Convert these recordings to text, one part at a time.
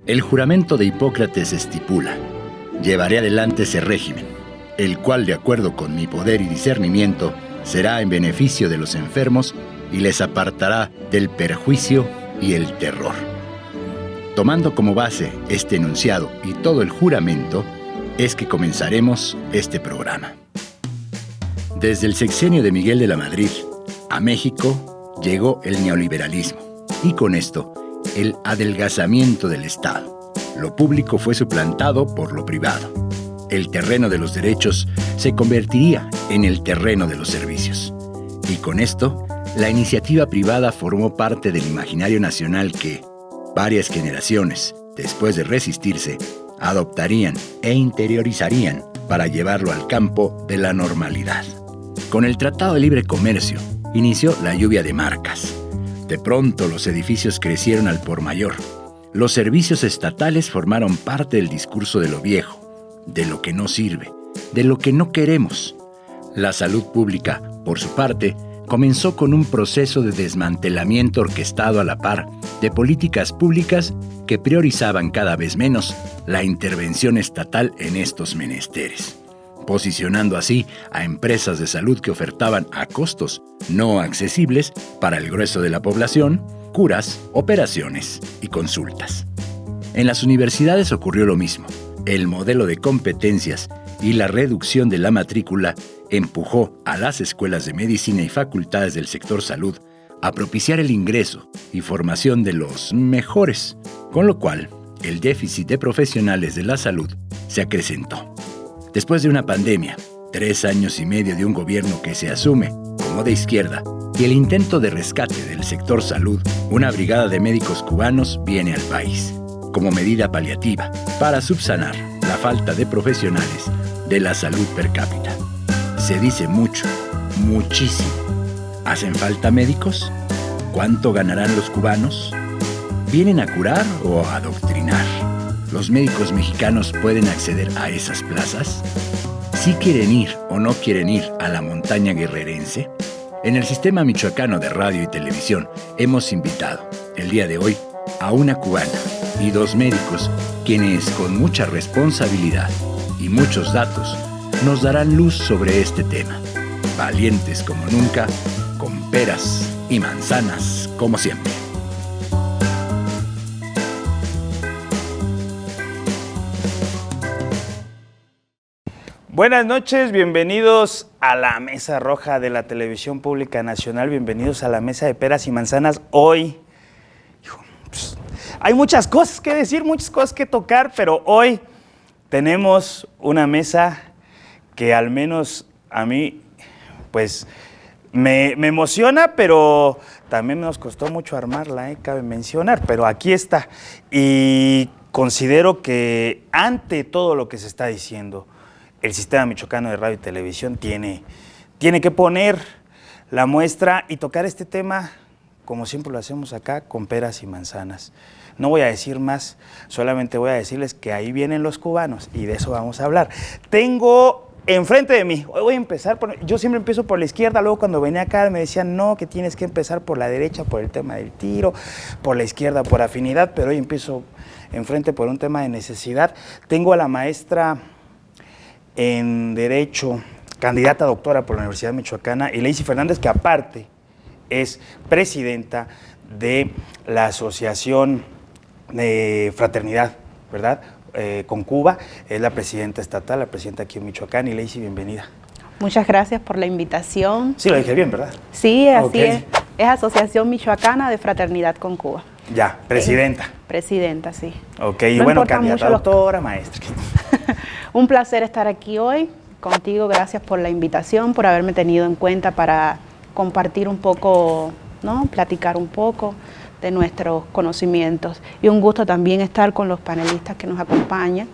El juramento de Hipócrates estipula: llevaré adelante ese régimen, el cual, de acuerdo con mi poder y discernimiento, será en beneficio de los enfermos y les apartará del perjuicio y el terror. Tomando como base este enunciado y todo el juramento, es que comenzaremos este programa. Desde el sexenio de Miguel de la Madrid, a México llegó el neoliberalismo y con esto el adelgazamiento del Estado. Lo público fue suplantado por lo privado. El terreno de los derechos se convertiría en el terreno de los servicios. Y con esto, la iniciativa privada formó parte del imaginario nacional que, varias generaciones después de resistirse, adoptarían e interiorizarían para llevarlo al campo de la normalidad. Con el Tratado de Libre Comercio, inició la lluvia de marcas. De pronto los edificios crecieron al por mayor. Los servicios estatales formaron parte del discurso de lo viejo, de lo que no sirve, de lo que no queremos. La salud pública, por su parte, comenzó con un proceso de desmantelamiento orquestado a la par de políticas públicas que priorizaban cada vez menos la intervención estatal en estos menesteres, posicionando así a empresas de salud que ofertaban a costos no accesibles para el grueso de la población, curas, operaciones y consultas. En las universidades ocurrió lo mismo. El modelo de competencias y la reducción de la matrícula empujó a las escuelas de medicina y facultades del sector salud a propiciar el ingreso y formación de los mejores, con lo cual el déficit de profesionales de la salud se acrecentó. Después de una pandemia, 3 años y medio de un gobierno que se asume como de izquierda y el intento de rescate del sector salud, una brigada de médicos cubanos viene al país como medida paliativa para subsanar la falta de profesionales de la salud per cápita. Se dice mucho, muchísimo. ¿Hacen falta médicos? ¿Cuánto ganarán los cubanos? ¿Vienen a curar o a adoctrinar? ¿Los médicos mexicanos pueden acceder a esas plazas? ¿Sí quieren ir o no quieren ir a la montaña guerrerense? En el Sistema Michoacano de Radio y Televisión hemos invitado, el día de hoy, a una cubana y 2 médicos, quienes con mucha responsabilidad y muchos datos nos darán luz sobre este tema. Valientes como nunca, con peras y manzanas como siempre. Buenas noches, bienvenidos a la Mesa Roja de la Televisión Pública Nacional, bienvenidos a la Mesa de Peras y Manzanas. Hoy, hay muchas cosas que decir, muchas cosas que tocar, pero hoy tenemos una mesa que al menos a mí, pues, me emociona, pero también nos costó mucho armarla, cabe mencionar, pero aquí está. Y considero que ante todo lo que se está diciendo, el Sistema Michoacano de Radio y Televisión tiene que poner la muestra y tocar este tema, como siempre lo hacemos acá, con peras y manzanas. No voy a decir más, solamente voy a decirles que ahí vienen los cubanos y de eso vamos a hablar. Tengo enfrente de mí, hoy voy a empezar yo siempre empiezo por la izquierda, luego cuando venía acá me decían no, que tienes que empezar por la derecha por el tema del tiro, por la izquierda por afinidad, pero hoy empiezo enfrente por un tema de necesidad. Tengo a la maestra en Derecho, candidata a doctora por la Universidad Michoacana, Ileisi Fernández, que aparte es presidenta de la Asociación de Fraternidad, ¿verdad? Con Cuba, es la presidenta estatal, la presidenta aquí en Michoacán. Ileisi, bienvenida. Muchas gracias por la invitación. Sí, lo dije bien, ¿verdad? Sí, así Okay. Es Asociación Michoacana de Fraternidad con Cuba. Ya, presidenta. Presidenta, sí. Ok, y No bueno, importan candidata, mucho los- doctora, maestra. Un placer estar aquí hoy contigo. Gracias por la invitación, por haberme tenido en cuenta para compartir un poco, ¿no? Platicar un poco de nuestros conocimientos. Y un gusto también estar con los panelistas que nos acompañan,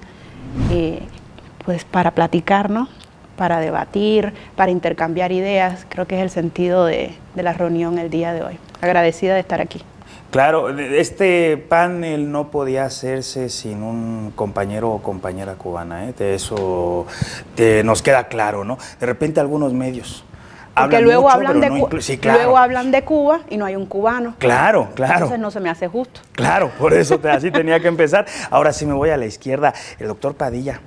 pues para platicar, ¿no? Para debatir, para intercambiar ideas. Creo que es el sentido de la reunión el día de hoy. Agradecida de estar aquí. Claro, este panel no podía hacerse sin un compañero o compañera cubana, de eso nos queda claro, ¿no? De repente algunos medios Porque Hablan luego mucho, hablan pero de no Cuba, sí, claro. luego hablan de Cuba y no hay un cubano. Claro, claro. Entonces no se me hace justo. Claro, por eso así tenía que empezar. Ahora sí me voy a la izquierda. El doctor Padilla,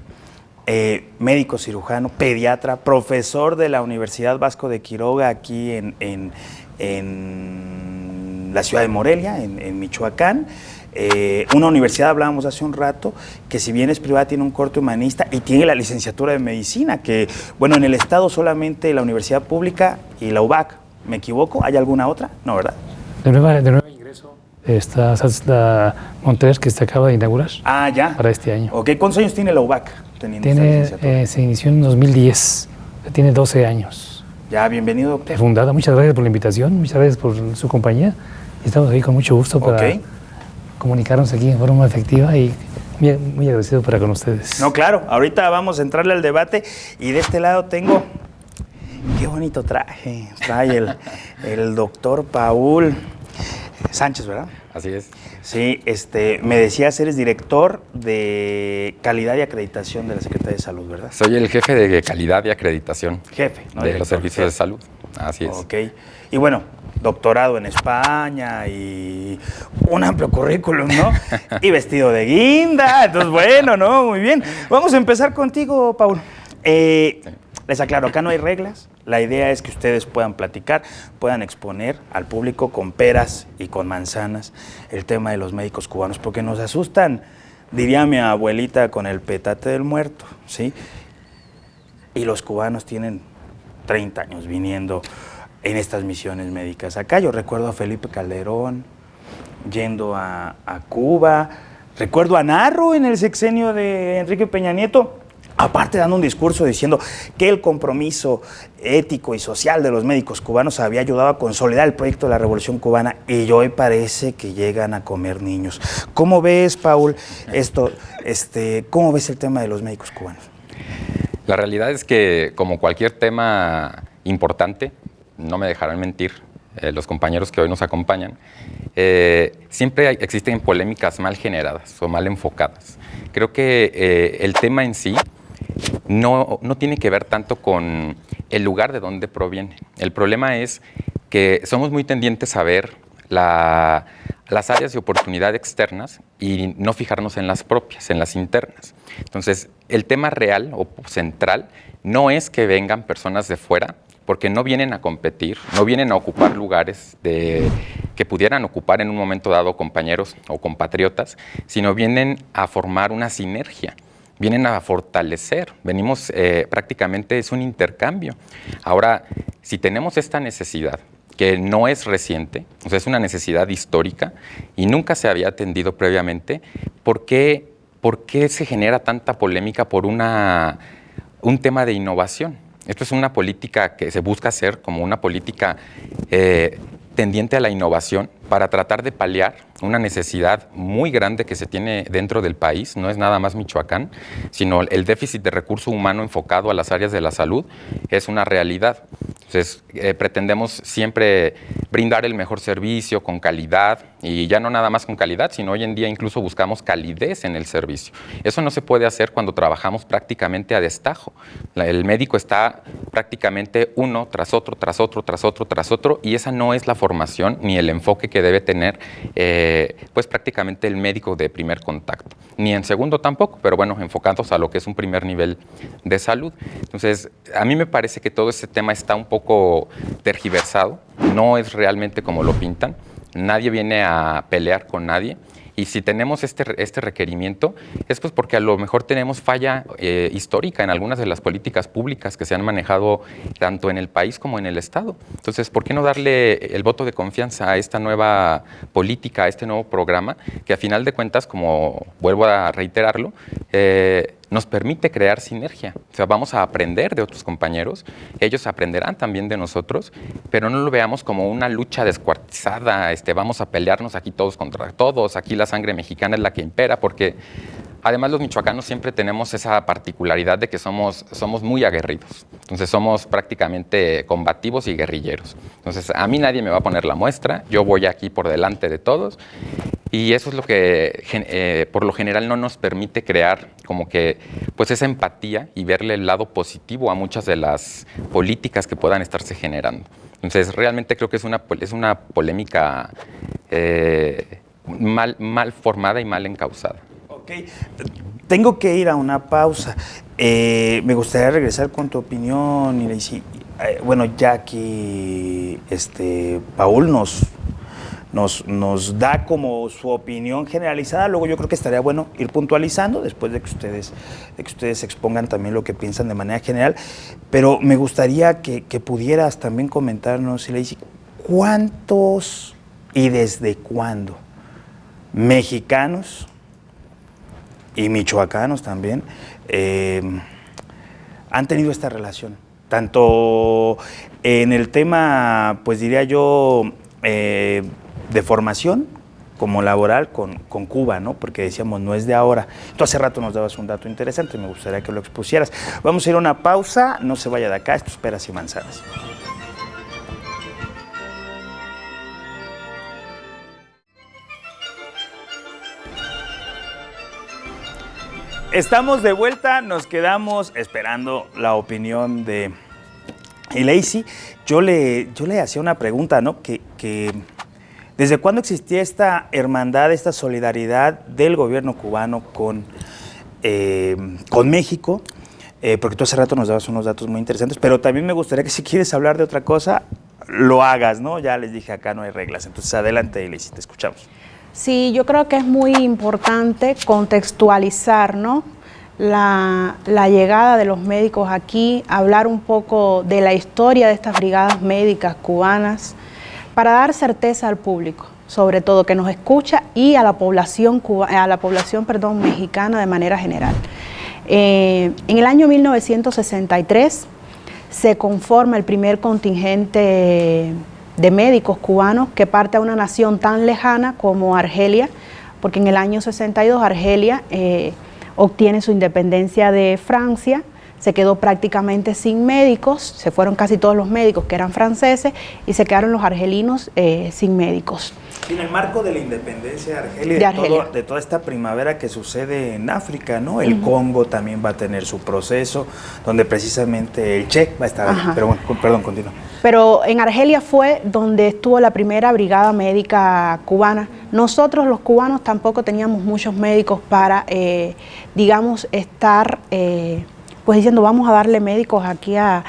médico cirujano, pediatra, profesor de la Universidad Vasco de Quiroga aquí en la ciudad de Morelia, en Michoacán. Una universidad, hablábamos hace un rato, que si bien es privada tiene un corte humanista y tiene la licenciatura de medicina, que bueno, en el estado solamente la universidad pública y la UBAC. ¿Me equivoco? ¿Hay alguna otra? No, ¿verdad? De nuevo ingreso está la Montes que se acaba de inaugurar Ya. para este año. Ok, ¿cuántos años tiene la UBAC teniendo esta licenciatura? Se inició en 2010, tiene 12 años. Ya, bienvenido, doctor. Fundada, muchas gracias por la invitación, muchas gracias por su compañía. Estamos aquí con mucho gusto para comunicarnos aquí en forma efectiva y muy agradecido para con ustedes. No, claro, ahorita vamos a entrarle al debate y de este lado tengo, qué bonito traje, trae el doctor Paul Sánchez, ¿verdad? Así es. Sí, me decías, eres director de calidad y acreditación de la Secretaría de Salud, ¿verdad? Soy el jefe de calidad y acreditación Jefe, ¿no? de Director, los servicios jefe. de salud. Así es. Ok. Y bueno, doctorado en España y un amplio currículum, ¿no? Y vestido de guinda. Entonces, bueno, ¿no? Muy bien. Vamos a empezar contigo, Paul. Les aclaro, acá no hay reglas. La idea es que ustedes puedan platicar, puedan exponer al público con peras y con manzanas el tema de los médicos cubanos, porque nos asustan, diría mi abuelita, con el petate del muerto, ¿sí? Y los cubanos tienen 30 años viniendo en estas misiones médicas. Acá yo recuerdo a Felipe Calderón yendo a Cuba, recuerdo a Narro en el sexenio de Enrique Peña Nieto, aparte dando un discurso diciendo que el compromiso ético y social de los médicos cubanos había ayudado a consolidar el proyecto de la Revolución Cubana, y hoy parece que llegan a comer niños. ¿Cómo ves, Paul, esto? ¿Cómo ves el tema de los médicos cubanos? La realidad es que, como cualquier tema importante, no me dejarán mentir los compañeros que hoy nos acompañan, siempre existen polémicas mal generadas o mal enfocadas. Creo que el tema en sí no tiene que ver tanto con el lugar de donde proviene. El problema es que somos muy tendientes a ver las áreas de oportunidad externas y no fijarnos en las propias, en las internas. Entonces, el tema real o central no es que vengan personas de fuera, porque no vienen a competir, no vienen a ocupar lugares que pudieran ocupar en un momento dado compañeros o compatriotas, sino vienen a formar una sinergia, vienen a fortalecer. Venimos, prácticamente es un intercambio. Ahora, si tenemos esta necesidad, que no es reciente, o sea, es una necesidad histórica y nunca se había atendido previamente, ¿por qué se genera tanta polémica por un tema de innovación? Esto es una política que se busca hacer como una política tendiente a la innovación para tratar de paliar una necesidad muy grande que se tiene dentro del país. No es nada más Michoacán, sino el déficit de recurso humano enfocado a las áreas de la salud es una realidad. Entonces, pretendemos siempre brindar el mejor servicio con calidad, y ya no nada más con calidad, sino hoy en día incluso buscamos calidez en el servicio. Eso no se puede hacer cuando trabajamos prácticamente a destajo. El médico está prácticamente uno tras otro, tras otro, tras otro, tras otro, y esa no es la formación ni el enfoque que debe tener pues prácticamente el médico de primer contacto. Ni en segundo tampoco, pero bueno, enfocados a lo que es un primer nivel de salud. Entonces, a mí me parece que todo ese tema está un poco tergiversado, no es realmente como lo pintan, nadie viene a pelear con nadie. Y si tenemos este requerimiento es pues porque a lo mejor tenemos falla histórica en algunas de las políticas públicas que se han manejado tanto en el país como en el Estado. Entonces, ¿por qué no darle el voto de confianza a esta nueva política, a este nuevo programa, que a final de cuentas, como vuelvo a reiterarlo, nos permite crear sinergia? O sea, vamos a aprender de otros compañeros, ellos aprenderán también de nosotros, pero no lo veamos como una lucha descuartizada, vamos a pelearnos aquí todos contra todos, aquí la sangre mexicana es la que impera, porque además los michoacanos siempre tenemos esa particularidad de que somos muy aguerridos. Entonces somos prácticamente combativos y guerrilleros. Entonces a mí nadie me va a poner la muestra, yo voy aquí por delante de todos. Y eso es lo que por lo general no nos permite crear como que pues esa empatía y verle el lado positivo a muchas de las políticas que puedan estarse generando. Entonces realmente creo que es una polémica mal formada y mal encauzada. Ok, tengo que ir a una pausa. Me gustaría regresar con tu opinión, Ileisi. Bueno, ya que Paul nos da como su opinión generalizada, luego yo creo que estaría bueno ir puntualizando después de que ustedes expongan también lo que piensan de manera general, pero me gustaría que pudieras también comentarnos, Ileisi, ¿cuántos y desde cuándo mexicanos y michoacanos también han tenido esta relación? Tanto en el tema, pues diría yo, de formación como laboral con Cuba, ¿no? Porque decíamos, no es de ahora. Tú hace rato nos dabas un dato interesante, me gustaría que lo expusieras. Vamos a ir a una pausa, no se vaya de acá, esto es Peras y Manzanas. Estamos de vuelta, nos quedamos esperando la opinión de Ileisi. Yo le hacía una pregunta, ¿no? Que ¿desde cuándo existía esta hermandad, esta solidaridad del gobierno cubano con México? Porque tú hace rato nos dabas unos datos muy interesantes, pero también me gustaría que si quieres hablar de otra cosa, lo hagas, ¿no? Ya les dije, acá no hay reglas. Entonces, adelante, Ileisi, te escuchamos. Sí, yo creo que es muy importante contextualizar, ¿no?, la llegada de los médicos aquí, hablar un poco de la historia de estas brigadas médicas cubanas, para dar certeza al público, sobre todo que nos escucha, y a la población mexicana de manera general. En el año 1963 se conforma el primer contingente de médicos cubanos que parte a una nación tan lejana como Argelia, porque en el año 62 Argelia obtiene su independencia de Francia, se quedó prácticamente sin médicos, se fueron casi todos los médicos que eran franceses y se quedaron los argelinos sin médicos. En el marco de la independencia de Argelia, de toda esta primavera que sucede en África, ¿no? El Congo también va a tener su proceso, donde precisamente el Che va a estar ahí. Pero bueno, perdón, continúa. Pero en Argelia fue donde estuvo la primera brigada médica cubana. Nosotros los cubanos tampoco teníamos muchos médicos para, digamos, estar pues diciendo vamos a darle médicos aquí a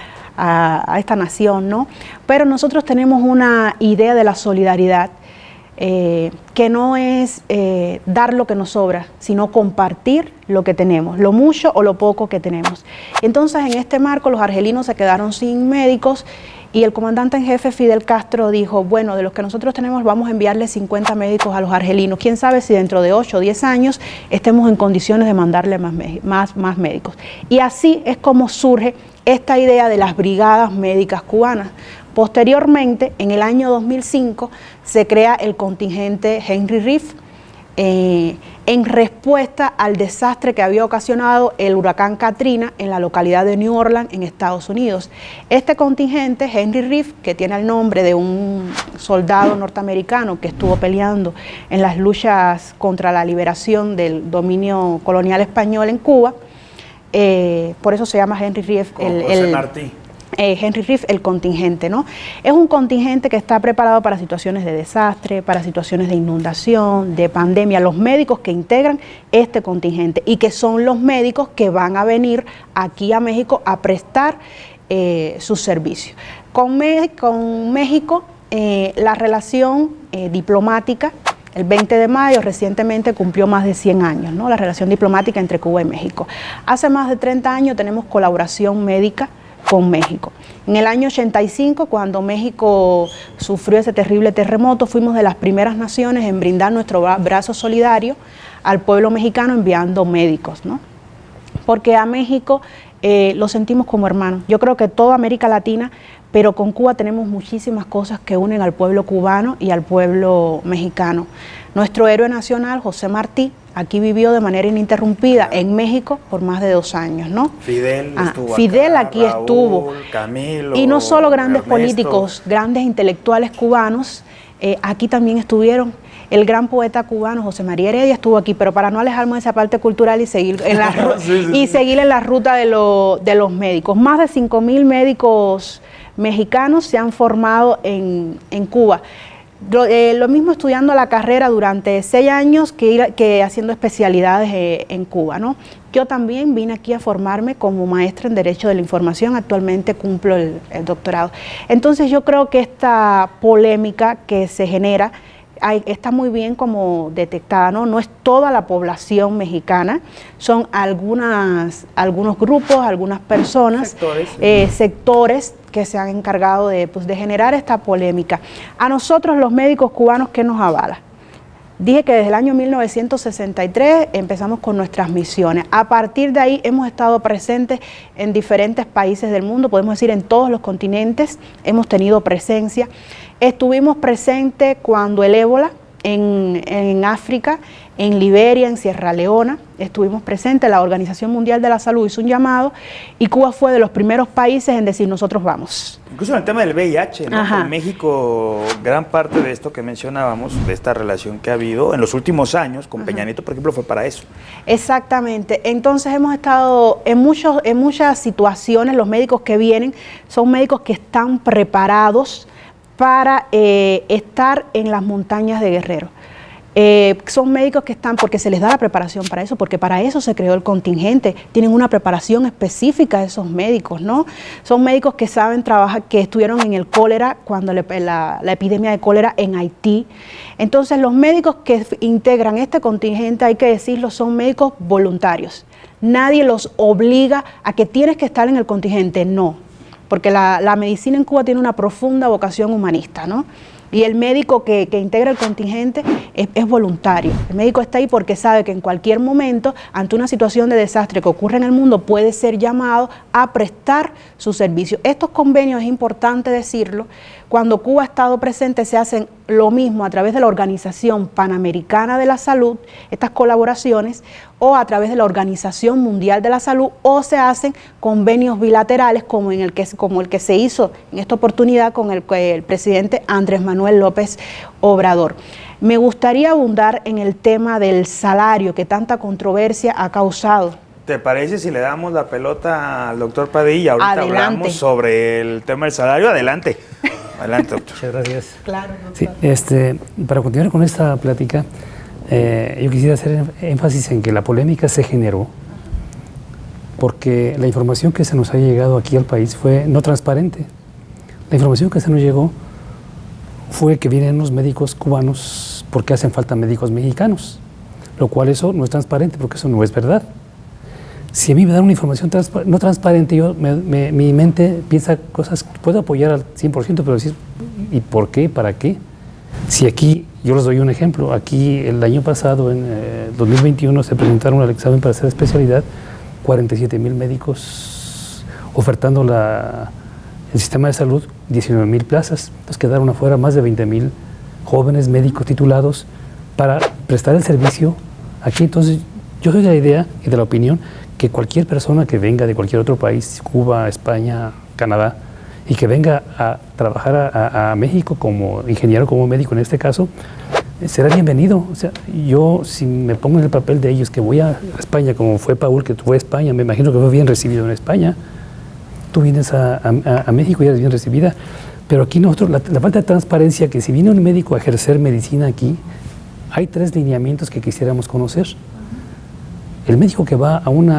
esta nación, ¿no? Pero nosotros tenemos una idea de la solidaridad, que no es dar lo que nos sobra, sino compartir lo que tenemos, lo mucho o lo poco que tenemos. Entonces, en este marco, los argelinos se quedaron sin médicos y el comandante en jefe Fidel Castro dijo, bueno, de los que nosotros tenemos vamos a enviarle 50 médicos a los argelinos. ¿Quién sabe si dentro de 8 o 10 años estemos en condiciones de mandarle más médicos? Y así es como surge esta idea de las brigadas médicas cubanas. Posteriormente, en el año 2005, se crea el contingente Henry Reef en respuesta al desastre que había ocasionado el huracán Katrina en la localidad de New Orleans, en Estados Unidos. Este contingente, Henry Reef, que tiene el nombre de un soldado norteamericano que estuvo peleando en las luchas contra la liberación del dominio colonial español en Cuba, por eso se llama Henry Reef. Henry Reef, el contingente, ¿no? Es un contingente que está preparado para situaciones de desastre, para situaciones de inundación, de pandemia. Los médicos que integran este contingente y que son los médicos que van a venir aquí a México a prestar sus servicios. Con México, la relación diplomática, el 20 de mayo recientemente cumplió más de 100 años, ¿no? La relación diplomática entre Cuba y México. Hace más de 30 años tenemos colaboración médica con México. En el año 85, cuando México sufrió ese terrible terremoto, fuimos de las primeras naciones en brindar nuestro brazo solidario al pueblo mexicano enviando médicos, ¿no? Porque a México lo sentimos como hermanos. Yo creo que toda América Latina, pero con Cuba tenemos muchísimas cosas que unen al pueblo cubano y al pueblo mexicano. Nuestro héroe nacional, José Martí, aquí vivió de manera ininterrumpida en México por más de 2 años, ¿no? Fidel estuvo Fidel acá, aquí Raúl, estuvo. Camilo, Y no solo grandes Ernesto. políticos, grandes intelectuales cubanos, aquí también estuvieron. El gran poeta cubano José María Heredia estuvo aquí, pero para no alejarme de esa parte cultural y seguir en la, seguir en la ruta de los médicos. Más de 5.000 médicos mexicanos se han formado en Cuba. Lo mismo estudiando la carrera durante 6 años que haciendo especialidades en Cuba, ¿no? Yo también vine aquí a formarme como maestra en Derecho de la Información, actualmente cumplo el doctorado. Entonces yo creo que esta polémica que se genera está muy bien como detectada, ¿no? No es toda la población mexicana, son algunos grupos, algunas personas, sectores que se han encargado de generar esta polémica. A nosotros los médicos cubanos, ¿qué nos avala? Dije que desde el año 1963 empezamos con nuestras misiones. A partir de ahí hemos estado presentes en diferentes países del mundo, podemos decir en todos los continentes, hemos tenido presencia. Estuvimos presentes cuando el ébola en África, en Liberia, en Sierra Leona, estuvimos presentes, la Organización Mundial de la Salud hizo un llamado y Cuba fue de los primeros países en decir nosotros vamos. Incluso en el tema del VIH, ¿no? Ajá. En México, gran parte de esto que mencionábamos, de esta relación que ha habido en los últimos años, con Peña Nieto, por ejemplo, fue para eso. Exactamente. Entonces hemos estado en muchas situaciones, los médicos que vienen son médicos que están preparados para estar en las montañas de Guerrero. Son médicos que están, porque se les da la preparación para eso, porque para eso se creó el contingente, tienen una preparación específica de esos médicos, ¿no? Son médicos que saben trabajar, que estuvieron en el cólera, cuando la epidemia de cólera en Haití. Entonces los médicos que integran este contingente, hay que decirlo, son médicos voluntarios. Nadie los obliga a que tienes que estar en el contingente, no. Porque la medicina en Cuba tiene una profunda vocación humanista, ¿no? Y el médico que integra el contingente es voluntario. El médico está ahí porque sabe que en cualquier momento, ante una situación de desastre que ocurre en el mundo, puede ser llamado a prestar su servicio. Estos convenios, es importante decirlo, cuando Cuba ha estado presente se hacen lo mismo a través de la Organización Panamericana de la Salud, estas colaboraciones, o a través de la Organización Mundial de la Salud, o se hacen convenios bilaterales como el que se hizo en esta oportunidad con el presidente Andrés Manuel López Obrador. Me gustaría abundar en el tema del salario que tanta controversia ha causado. ¿Te parece si le damos la pelota al doctor Padilla? Ahorita Adelante. hablamos sobre el tema del salario. Adelante. Adelante, doctor. Muchas gracias. Claro, doctor. Sí, para continuar con esta plática, yo quisiera hacer énfasis en que la polémica se generó porque la información que se nos ha llegado aquí al país fue no transparente. La información que se nos llegó fue que vienen los médicos cubanos porque hacen falta médicos mexicanos, lo cual eso no es transparente porque eso no es verdad. Si a mí me dan una información no transparente, mi mente piensa cosas, puedo apoyar al 100%, pero decir, ¿y por qué? ¿Para qué? Si aquí, yo les doy un ejemplo, aquí el año pasado, en 2021, se presentaron al examen para hacer especialidad 47,000 médicos ofertando el sistema de salud, 19,000 plazas. Entonces quedaron afuera más de 20,000 jóvenes médicos titulados para prestar el servicio aquí. Entonces yo soy de la idea y de la opinión que cualquier persona que venga de cualquier otro país, Cuba, España, Canadá, y que venga a trabajar a México como ingeniero, como médico en este caso, será bienvenido. O sea, yo si me pongo en el papel de ellos que voy a España, como fue Paul, que fue a España, me imagino que fue bien recibido en España. Tú vienes a México y eres bien recibida. Pero aquí nosotros, la falta de transparencia, que si viene un médico a ejercer medicina aquí, hay 3 lineamientos que quisiéramos conocer. El médico que va a un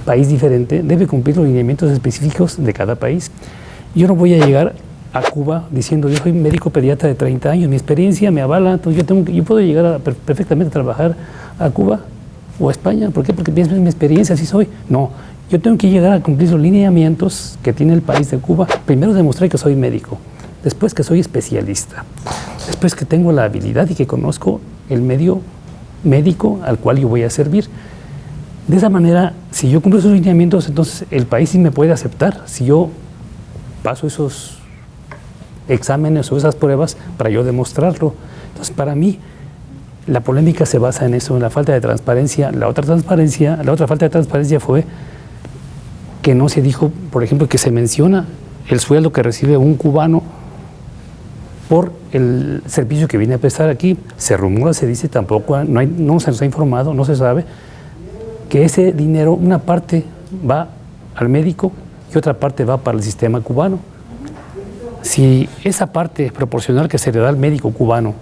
país diferente debe cumplir los lineamientos específicos de cada país. Yo no voy a llegar a Cuba diciendo, yo soy médico pediatra de 30 años, mi experiencia me avala, entonces yo puedo llegar perfectamente a trabajar a Cuba o a España. ¿Por qué? Porque pienso en mi experiencia, así soy. No, yo tengo que llegar a cumplir los lineamientos que tiene el país de Cuba. Primero demostrar que soy médico, después que soy especialista, después que tengo la habilidad y que conozco el medio médico al cual yo voy a servir. De esa manera, si yo cumplo esos lineamientos, entonces el país sí me puede aceptar si yo paso esos exámenes o esas pruebas para yo demostrarlo. Entonces, para mí, La polémica se basa en eso, en la falta de transparencia. La otra falta de transparencia fue que no se dijo, por ejemplo, que se menciona el sueldo que recibe un cubano por el servicio que viene a prestar aquí. Se rumora, se dice, tampoco, no se nos ha informado, no se sabe, que ese dinero, una parte va al médico y otra parte va para el sistema cubano. Si esa parte proporcional que se le da al médico cubano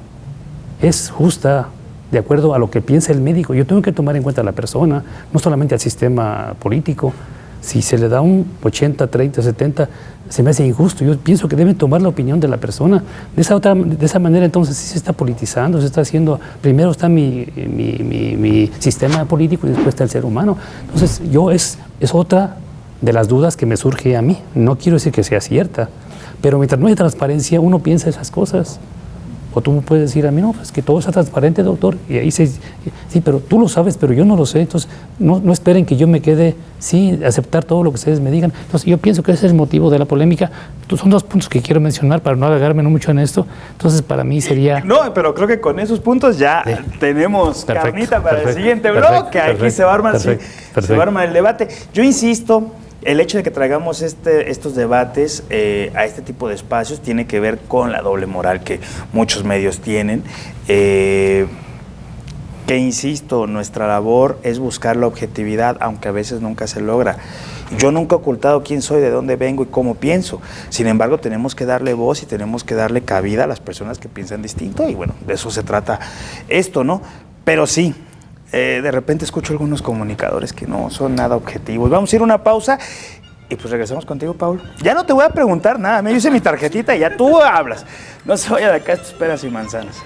es justa, de acuerdo a lo que piensa el médico, yo tengo que tomar en cuenta a la persona, no solamente al sistema político. Si se le da un 80, 30, 70, se me hace injusto. Yo pienso que deben tomar la opinión de la persona. De esa manera, entonces, sí se está politizando, se está haciendo. Primero está mi sistema político y después está el ser humano. Entonces, es otra de las dudas que me surge a mí. No quiero decir que sea cierta, pero mientras no hay transparencia, uno piensa esas cosas. O tú me puedes decir a mí, no, pues que todo está transparente, doctor. Y ahí sí, pero tú lo sabes, pero yo no lo sé. Entonces, no esperen que yo me quede, aceptar todo lo que ustedes me digan. Entonces, yo pienso que ese es el motivo de la polémica. Son dos puntos que quiero mencionar para no alargarme mucho en esto. Entonces, para mí sería... No, pero creo que con esos puntos ya tenemos carnita para el siguiente bloque. Aquí se va a armar, se va a armar el debate. Yo insisto... El hecho de que traigamos estos debates a este tipo de espacios tiene que ver con la doble moral que muchos medios tienen. Que insisto, nuestra labor es buscar la objetividad, aunque a veces nunca se logra. Yo nunca he ocultado quién soy, de dónde vengo y cómo pienso. Sin embargo, tenemos que darle voz y tenemos que darle cabida a las personas que piensan distinto. Y bueno, de eso se trata esto, ¿no? Pero sí. De repente escucho algunos comunicadores que no son nada objetivos. Vamos a ir a una pausa y pues regresamos contigo, Paulo. Ya no te voy a preguntar nada, me hice mi tarjetita y ya tú hablas. No se vaya de acá estos peras y manzanas.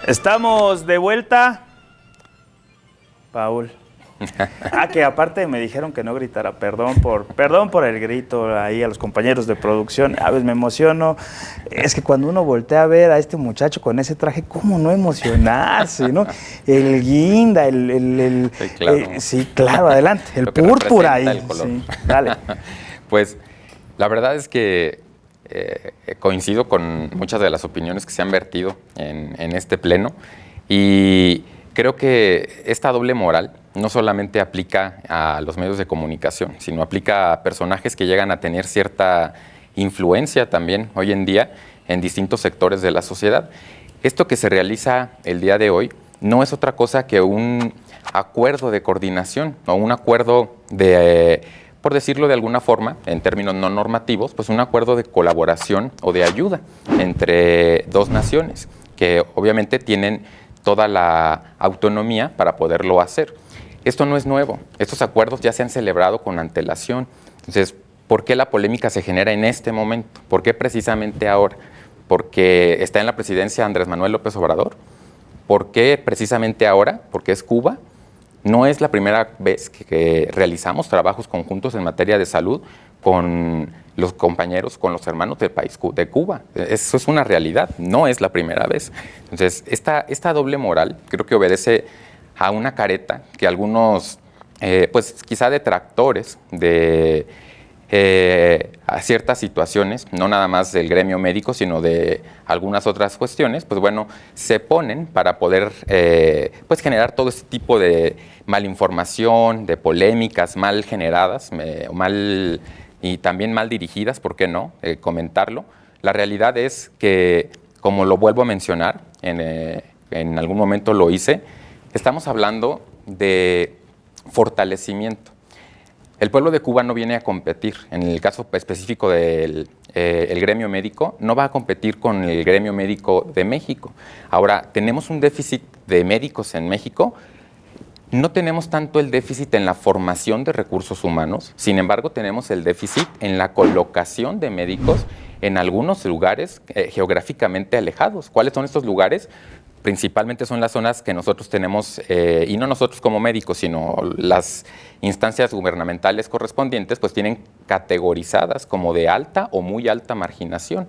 Estamos de vuelta. Paul. Que aparte me dijeron que no gritara, perdón por el grito ahí a los compañeros de producción. A veces me emociono. Es que cuando uno voltea a ver a este muchacho con ese traje, ¿cómo no emocionarse, no? El guinda, sí, claro. Sí, claro, adelante. El púrpura ahí. El color. Sí, dale. Pues la verdad es que coincido con muchas de las opiniones que se han vertido en este pleno y creo que esta doble moral no solamente aplica a los medios de comunicación, sino aplica a personajes que llegan a tener cierta influencia también hoy en día en distintos sectores de la sociedad. Esto que se realiza el día de hoy no es otra cosa que un acuerdo de coordinación o un acuerdo de, por decirlo de alguna forma, en términos no normativos, pues un acuerdo de colaboración o de ayuda entre dos naciones que obviamente tienen toda la autonomía para poderlo hacer. Esto no es nuevo, estos acuerdos ya se han celebrado con antelación. Entonces, ¿por qué la polémica se genera en este momento? ¿Por qué precisamente ahora? ¿Porque está en la presidencia Andrés Manuel López Obrador? ¿Por qué precisamente ahora? Porque es Cuba. No es la primera vez que realizamos trabajos conjuntos en materia de salud con los compañeros, con los hermanos del país de Cuba. Eso es una realidad, no es la primera vez. Entonces, esta doble moral creo que obedece a una careta que algunos, pues quizá detractores de a ciertas situaciones, no nada más del gremio médico, sino de algunas otras cuestiones, pues bueno, se ponen para poder pues generar todo este tipo de malinformación, de polémicas mal generadas, y también mal dirigidas, ¿por qué no? Comentarlo. La realidad es que, como lo vuelvo a mencionar, en algún momento lo hice, estamos hablando de fortalecimiento. El pueblo de Cuba no viene a competir, en el caso específico del el gremio médico, no va a competir con el gremio médico de México. Ahora, tenemos un déficit de médicos en México. No tenemos tanto el déficit en la formación de recursos humanos, sin embargo tenemos el déficit en la colocación de médicos en algunos lugares geográficamente alejados. ¿Cuáles son estos lugares? Principalmente son las zonas que nosotros tenemos, y no nosotros como médicos, sino las instancias gubernamentales correspondientes, pues tienen categorizadas como de alta o muy alta marginación.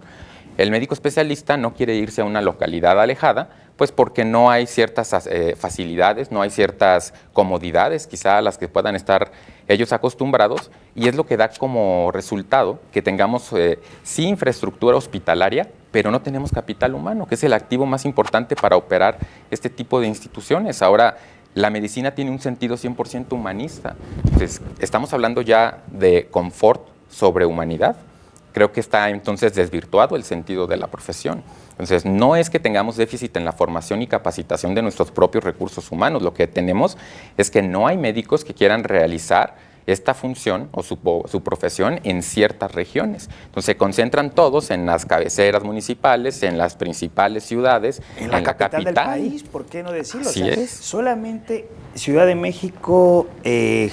El médico especialista no quiere irse a una localidad alejada, pues porque no hay ciertas facilidades, no hay ciertas comodidades quizá a las que puedan estar ellos acostumbrados, y es lo que da como resultado que tengamos sí infraestructura hospitalaria, pero no tenemos capital humano, que es el activo más importante para operar este tipo de instituciones. Ahora, la medicina tiene un sentido 100% humanista. Entonces, estamos hablando ya de confort sobre humanidad. Creo que está entonces desvirtuado el sentido de la profesión. Entonces, no es que tengamos déficit en la formación y capacitación de nuestros propios recursos humanos. Lo que tenemos es que no hay médicos que quieran realizar esta función o su profesión en ciertas regiones. Entonces, se concentran todos en las cabeceras municipales, en las principales ciudades, en la capital del país, ¿por qué no decirlo? Así es. Solamente Ciudad de México,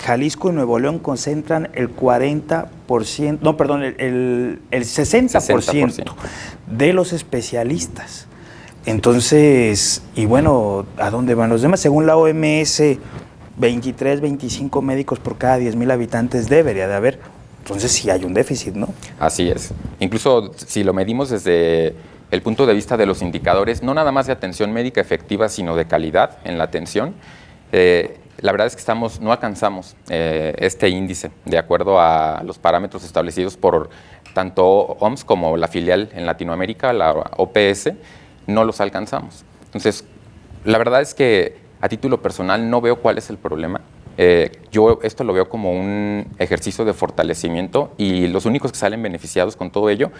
Jalisco y Nuevo León concentran el 40%, no, perdón, el 60% de los especialistas. Entonces, y bueno, ¿a dónde van los demás? Según la OMS, 23, 25 médicos por cada 10,000 habitantes debería de haber. Entonces sí hay un déficit, ¿no? Así es. Incluso si lo medimos desde el punto de vista de los indicadores, no nada más de atención médica efectiva, sino de calidad en la atención, la verdad es que no alcanzamos este índice de acuerdo a los parámetros establecidos por tanto OMS como la filial en Latinoamérica, la OPS, no los alcanzamos. Entonces, la verdad es que a título personal no veo cuál es el problema. Yo esto lo veo como un ejercicio de fortalecimiento, y los únicos que salen beneficiados con todo ello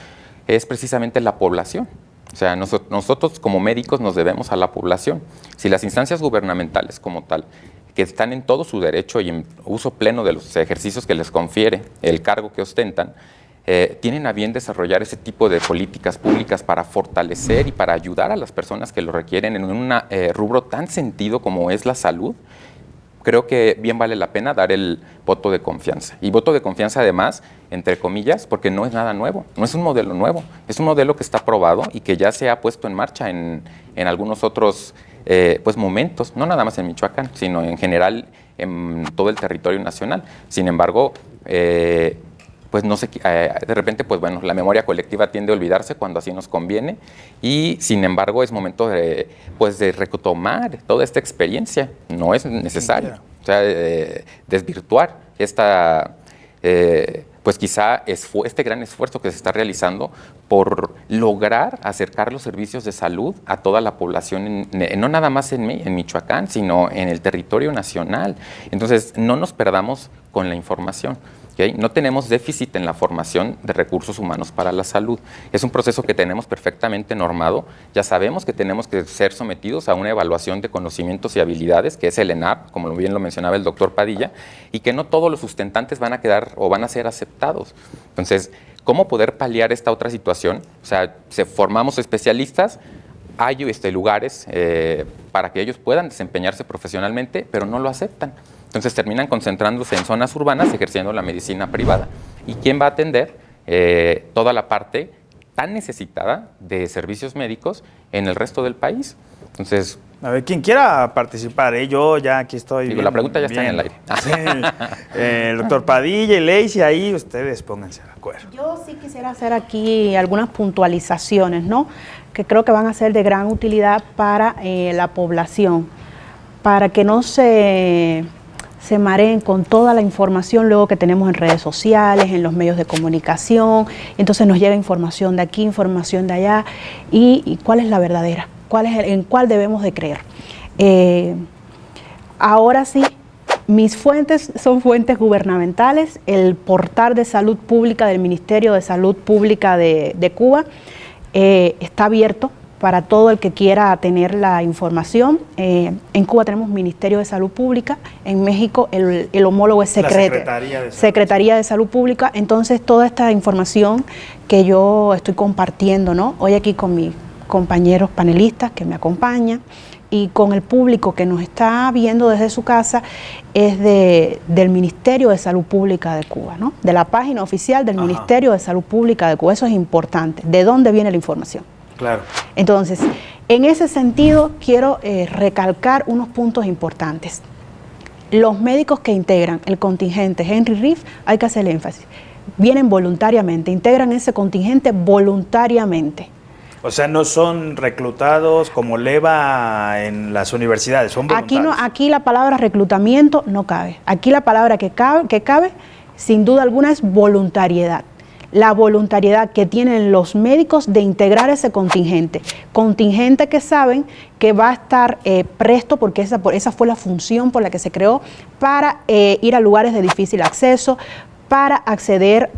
es precisamente la población. O sea, nosotros como médicos nos debemos a la población. Si las instancias gubernamentales como tal, que están en todo su derecho y en uso pleno de los ejercicios que les confiere el cargo que ostentan, tienen a bien desarrollar ese tipo de políticas públicas para fortalecer y para ayudar a las personas que lo requieren en un rubro tan sentido como es la salud, creo que bien vale la pena dar el voto de confianza. Y voto de confianza además, entre comillas, porque no es nada nuevo, no es un modelo nuevo, es un modelo que está probado y que ya se ha puesto en marcha en algunos otros pues momentos, no nada más en Michoacán, sino en general en todo el territorio nacional. Sin embargo, pues no sé, de repente, pues bueno, la memoria colectiva tiende a olvidarse cuando así nos conviene, y sin embargo es momento de retomar toda esta experiencia. No es necesario, o sea, desvirtuar esta, pues quizá este gran esfuerzo que se está realizando por lograr acercar los servicios de salud a toda la población, no nada más en Michoacán, sino en el territorio nacional. Entonces, no nos perdamos con la información. ¿Okay? No tenemos déficit en la formación de recursos humanos para la salud. Es un proceso que tenemos perfectamente normado. Ya sabemos que tenemos que ser sometidos a una evaluación de conocimientos y habilidades, que es el ENAP, como bien lo mencionaba el doctor Padilla, y que no todos los sustentantes van a quedar o van a ser aceptados. Entonces, ¿cómo poder paliar esta otra situación? O sea, formamos especialistas, hay lugares para que ellos puedan desempeñarse profesionalmente, pero no lo aceptan. Entonces terminan concentrándose en zonas urbanas, ejerciendo la medicina privada. ¿Y quién va a atender toda la parte tan necesitada de servicios médicos en el resto del país? Entonces, a ver, quien quiera participar, yo ya aquí estoy. Digo, la pregunta ya está en el aire. Sí, el doctor Padilla y Lacey, ahí ustedes pónganse de acuerdo. Yo sí quisiera hacer aquí algunas puntualizaciones, ¿no? Que creo que van a ser de gran utilidad para la población, para que no se mareen con toda la información luego que tenemos en redes sociales, en los medios de comunicación. Entonces nos llega información de aquí, información de allá, y cuál es la verdadera, en cuál debemos de creer. Ahora sí, mis fuentes son fuentes gubernamentales. El portal de salud pública del Ministerio de Salud Pública de Cuba está abierto para todo el que quiera tener la información. En Cuba tenemos Ministerio de Salud Pública, en México el homólogo es Secretaría de Salud Pública. Entonces toda esta información que yo estoy compartiendo, ¿no?, hoy aquí con mis compañeros panelistas que me acompañan y con el público que nos está viendo desde su casa, es del Ministerio de Salud Pública de Cuba, ¿no?, de la página oficial del Ministerio de Salud Pública de Cuba. Eso es importante, de dónde viene la información. Claro. Entonces, en ese sentido, quiero recalcar unos puntos importantes. Los médicos que integran el contingente Henry Reeve, hay que hacer énfasis, vienen voluntariamente, integran ese contingente voluntariamente. O sea, no son reclutados como leva en las universidades, son voluntarios. Aquí la palabra reclutamiento no cabe. Aquí la palabra que cabe, sin duda alguna, es voluntariedad. La voluntariedad que tienen los médicos de integrar ese contingente que saben que va a estar presto, porque esa fue la función por la que se creó, para ir a lugares de difícil acceso, para acceder,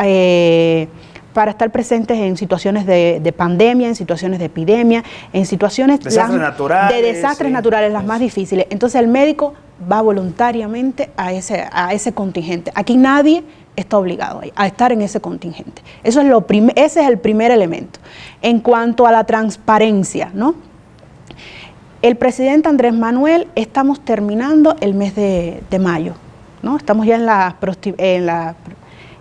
para estar presentes en situaciones de pandemia, en situaciones de epidemia, en situaciones de desastres naturales, las más difíciles. Entonces el médico va voluntariamente a ese contingente. Aquí nadie está obligado a estar en ese contingente. Ese es el primer elemento. En cuanto a la transparencia, ¿no? El presidente Andrés Manuel, estamos terminando el mes de mayo, ¿no? Estamos ya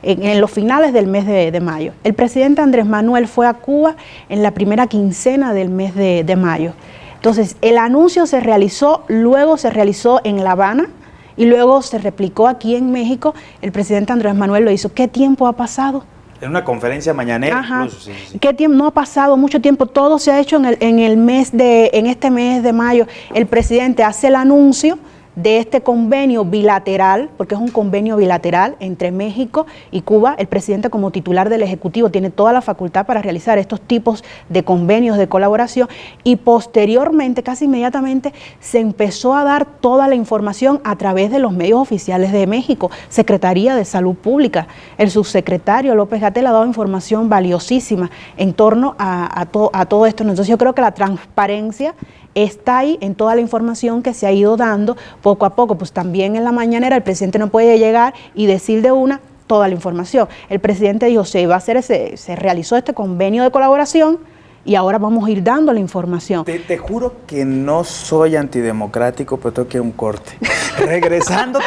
en los finales del mes de mayo. El presidente Andrés Manuel fue a Cuba en la primera quincena del mes de mayo. Entonces, el anuncio se realizó, luego se realizó en La Habana, y luego se replicó aquí en México. El presidente Andrés Manuel lo hizo. ¿Qué tiempo ha pasado? En una conferencia mañanera. Ajá. Incluso. Sí. ¿Qué tiempo? No ha pasado mucho tiempo. Todo se ha hecho en este mes de mayo. El presidente hace el anuncio de este convenio bilateral, porque es un convenio bilateral entre México y Cuba. El presidente, como titular del Ejecutivo, tiene toda la facultad para realizar estos tipos de convenios de colaboración, y posteriormente, casi inmediatamente, se empezó a dar toda la información a través de los medios oficiales de México. Secretaría de Salud Pública, el subsecretario López-Gatell ha dado información valiosísima en torno a todo esto. Entonces yo creo que la transparencia está ahí en toda la información que se ha ido dando poco a poco. Pues también en la mañanera el presidente no puede llegar y decir de una toda la información. El presidente dijo, se realizó este convenio de colaboración y ahora vamos a ir dando la información. Te juro que no soy antidemocrático, pero tengo que ir a un corte. Regresando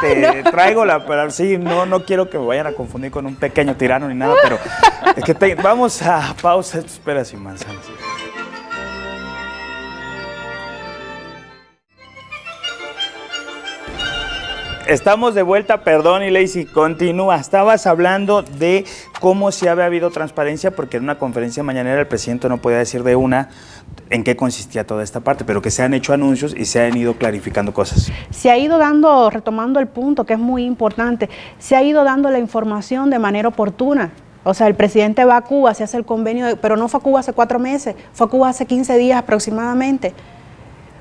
te traigo la palabra. Sí, no quiero que me vayan a confundir con un pequeño tirano ni nada, pero es que vamos a pausa. Espera sin manzanas. Estamos de vuelta, perdón, y Lacey, continúa. Estabas hablando de cómo si había habido transparencia, porque en una conferencia mañanera el presidente no podía decir de una en qué consistía toda esta parte, pero que se han hecho anuncios y se han ido clarificando cosas. Se ha ido retomando el punto, que es muy importante, se ha ido dando la información de manera oportuna. O sea, el presidente va a Cuba, se hace el convenio, pero no fue a Cuba hace 4 meses, fue a Cuba hace 15 días aproximadamente.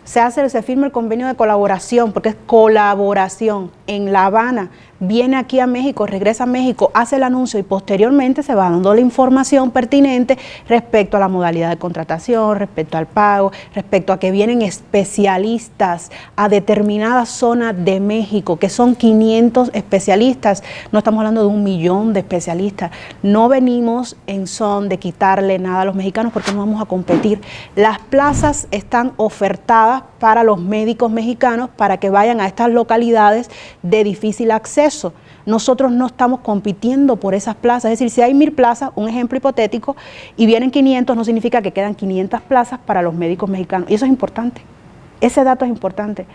Se firma el convenio de colaboración, porque es colaboración en La Habana, viene aquí a México, regresa a México, hace el anuncio y posteriormente se va dando la información pertinente respecto a la modalidad de contratación, respecto al pago, respecto a que vienen especialistas a determinadas zonas de México, que son 500 especialistas, no estamos hablando de 1 millón de especialistas. No venimos en son de quitarle nada a los mexicanos porque no vamos a competir. Las plazas están ofertadas para los médicos mexicanos para que vayan a estas localidades de difícil acceso. Nosotros no estamos compitiendo por esas plazas, es decir, si hay 1000 plazas, un ejemplo hipotético, y vienen 500, no significa que quedan 500 plazas para los médicos mexicanos, y eso es importante, ese dato es importante.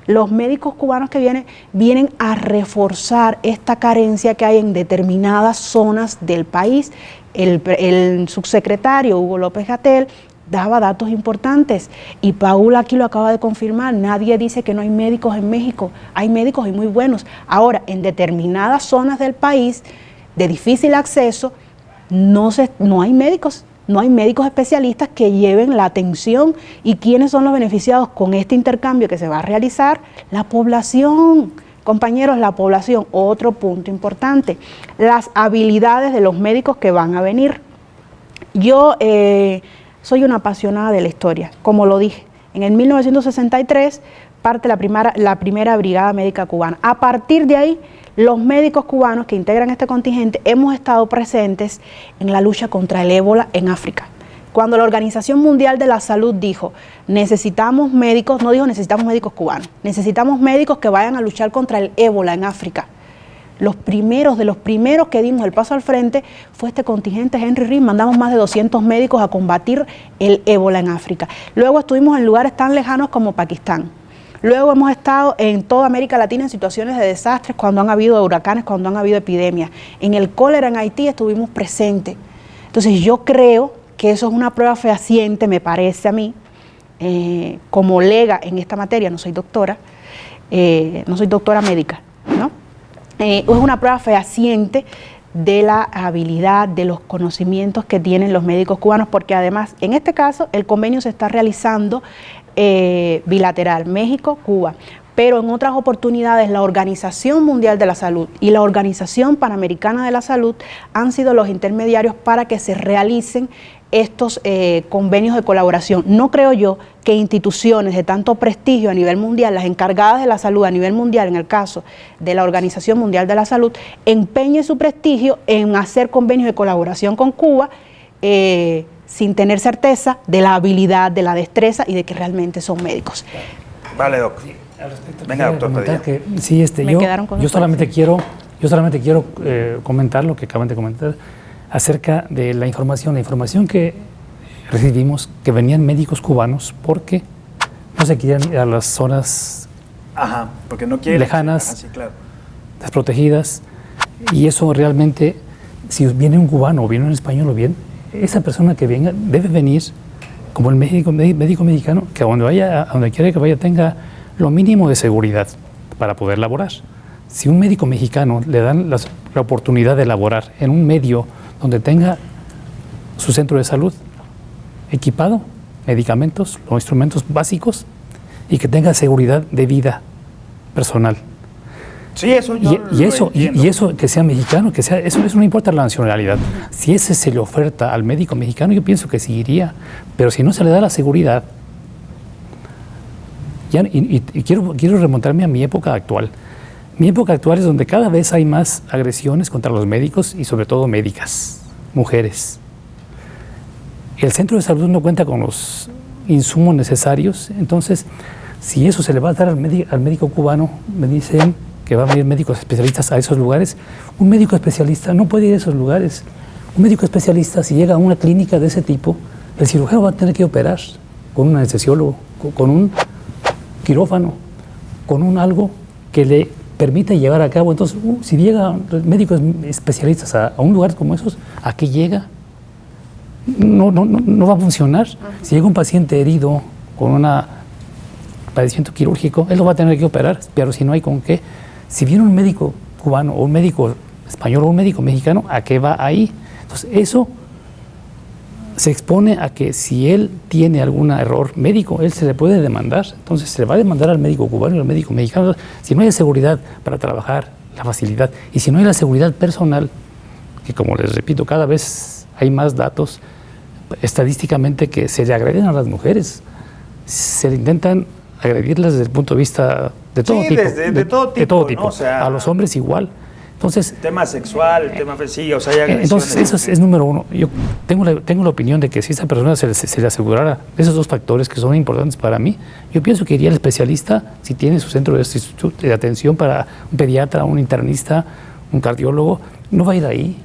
Los médicos cubanos que vienen a reforzar esta carencia que hay en determinadas zonas del país. El subsecretario Hugo López-Gatell daba datos importantes y Paula aquí lo acaba de confirmar. Nadie dice que no hay médicos en México, hay médicos y muy buenos. Ahora, en determinadas zonas del país de difícil acceso no hay médicos especialistas que lleven la atención. ¿Y quiénes son los beneficiados con este intercambio que se va a realizar? La población. Compañeros, la población, otro punto importante, las habilidades de los médicos que van a venir. Yo soy una apasionada de la historia, como lo dije. En el 1963 parte la primera Brigada Médica Cubana. A partir de ahí, los médicos cubanos que integran este contingente hemos estado presentes en la lucha contra el ébola en África. Cuando la Organización Mundial de la Salud dijo, necesitamos médicos, no dijo necesitamos médicos cubanos, necesitamos médicos que vayan a luchar contra el ébola en África. De los primeros que dimos el paso al frente fue este contingente Henry Reed. Mandamos más de 200 médicos a combatir el ébola en África. Luego estuvimos en lugares tan lejanos como Pakistán. Luego hemos estado en toda América Latina en situaciones de desastres, cuando han habido huracanes, cuando han habido epidemias. En el cólera en Haití estuvimos presentes. Entonces yo creo que eso es una prueba fehaciente, me parece a mí, como lega en esta materia, no soy doctora médica, ¿no? Es una prueba fehaciente de la habilidad, de los conocimientos que tienen los médicos cubanos, porque además, en este caso, el convenio se está realizando bilateral, México-Cuba, pero en otras oportunidades la Organización Mundial de la Salud y la Organización Panamericana de la Salud han sido los intermediarios para que se realicen estos convenios de colaboración. No creo yo que instituciones de tanto prestigio a nivel mundial, las encargadas de la salud a nivel mundial, en el caso de la Organización Mundial de la Salud, empeñen su prestigio en hacer convenios de colaboración con Cuba sin tener certeza de la habilidad, de la destreza y de que realmente son médicos. Vale, doctor. Venga, doctor Padilla. Sí, yo solamente quiero comentar lo que acaban de comentar acerca de la información que recibimos, que venían médicos cubanos porque no se querían ir a las zonas porque no quieren, lejanas, sí, claro, desprotegidas, y eso realmente, si viene un cubano o viene un español o bien, esa persona que venga debe venir como el médico mexicano, que a donde quiera que vaya tenga lo mínimo de seguridad para poder laborar. Si un médico mexicano le dan la oportunidad de laborar en un medio donde tenga su centro de salud equipado, medicamentos, los instrumentos básicos, y que tenga seguridad de vida personal. Sí, eso yo y eso que sea mexicano, eso no importa la nacionalidad. Si ese se le oferta al médico mexicano, yo pienso que sí iría, pero si no se le da la seguridad, quiero remontarme a mi época actual. Mi época actual es donde cada vez hay más agresiones contra los médicos y sobre todo médicas, mujeres. El centro de salud no cuenta con los insumos necesarios, entonces si eso se le va a dar al médico cubano, me dicen que va a venir médicos especialistas a esos lugares. Un médico especialista no puede ir a esos lugares. Un médico especialista, si llega a una clínica de ese tipo, el cirujano va a tener que operar con un anestesiólogo, con un quirófano, con un algo que le permite llevar a cabo. Entonces, si llegan médicos especialistas a un lugar como esos, ¿a qué llega? No va a funcionar. Si llega un paciente herido con un padecimiento quirúrgico, él lo va a tener que operar, pero si no hay con qué. Si viene un médico cubano o un médico español o un médico mexicano, ¿a qué va ahí? Entonces, eso se expone a que si él tiene algún error médico, él se le puede demandar. Entonces se le va a demandar al médico cubano y al médico mexicano. Si no hay seguridad para trabajar, la facilidad, y si no hay la seguridad personal, que como les repito, cada vez hay más datos estadísticamente que se le agreden a las mujeres, se le intentan agredirlas desde el punto de vista de todo tipo. De todo tipo, ¿no? O sea, a los hombres igual. Entonces, el tema sexual, el tema sí, o sea, hay agresiones. Entonces, eso es número uno. Yo tengo la opinión de que si a esa persona se le asegurara esos dos factores que son importantes para mí, yo pienso que iría al especialista si tiene su centro de atención para un pediatra, un internista, un cardiólogo. No va a ir ahí.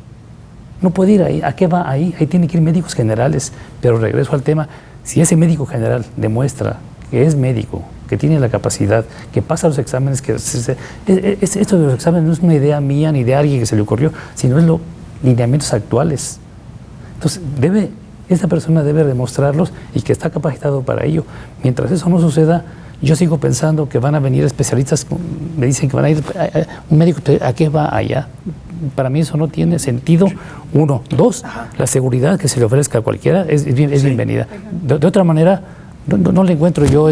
No puede ir ahí. ¿A qué va ahí? Ahí tiene que ir médicos generales. Pero regreso al tema. Si ese médico general demuestra que es médico, que tiene la capacidad, que pasa los exámenes, esto de los exámenes no es una idea mía ni de alguien que se le ocurrió, sino es los lineamientos actuales. Entonces, esta persona debe demostrarlos y que está capacitado para ello. Mientras eso no suceda, yo sigo pensando que van a venir especialistas, me dicen que van a ir, un médico, ¿a qué va allá? Para mí eso no tiene sentido. Uno. Dos, la seguridad que se le ofrezca a cualquiera es bienvenida. De otra manera, no le encuentro yo